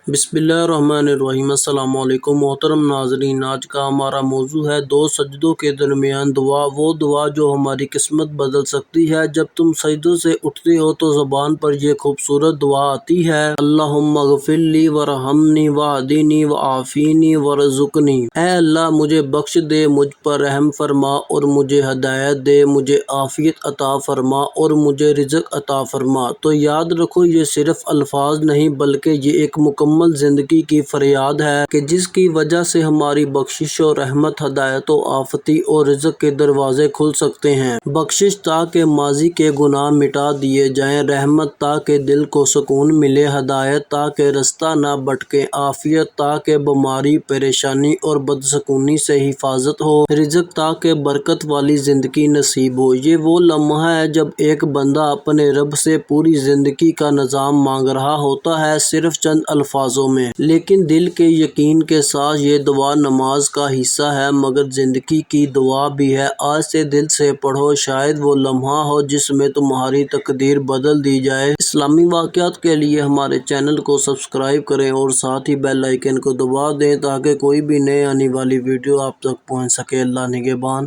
بسم اللہ الرحمن الرحیم۔ السلام علیکم محترم ناظرین، آج کا ہمارا موضوع ہے دو سجدوں کے درمیان دعا، وہ دعا جو ہماری قسمت بدل سکتی ہے۔ جب تم سجدوں سے اٹھتے ہو تو زبان پر یہ خوبصورت دعا آتی ہے، اللہم اغفر لی ورحمنی واہدنی وعافینی ورزقنی۔ اے اللہ مجھے بخش دے، مجھ پر رحم فرما اور مجھے ہدایت دے، مجھے عافیت عطا فرما اور مجھے رزق عطا فرما۔ تو یاد رکھو، یہ صرف الفاظ نہیں بلکہ یہ ایک مکمل زندگی کی فریاد ہے کہ جس کی وجہ سے ہماری بخشش و رحمت، ہدایت و عافیت اور رزق کے دروازے کھل سکتے ہیں۔ بخشش تاکہ ماضی کے گناہ مٹا دیے جائیں، رحمت تاکہ دل کو سکون ملے، ہدایت تاکہ رستہ نہ بھٹکے، عافیت تاکہ بیماری، پریشانی اور بدسکونی سے حفاظت ہو، رزق تاکہ برکت والی زندگی نصیب ہو۔ یہ وہ لمحہ ہے جب ایک بندہ اپنے رب سے پوری زندگی کا نظام مانگ رہا ہوتا ہے، صرف چند الفاظوں میں، لیکن دل کے یقین کے ساتھ۔ یہ دعا نماز کا حصہ ہے مگر زندگی کی دعا بھی ہے۔ آج سے دل سے پڑھو، شاید وہ لمحہ ہو جس میں تمہاری تقدیر بدل دی جائے۔ اسلامی واقعات کے لیے ہمارے چینل کو سبسکرائب کریں اور ساتھ ہی بیل آئیکن کو دبا دیں تاکہ کوئی بھی نئے آنے والی ویڈیو آپ تک پہنچ سکے۔ اللہ نگہبان۔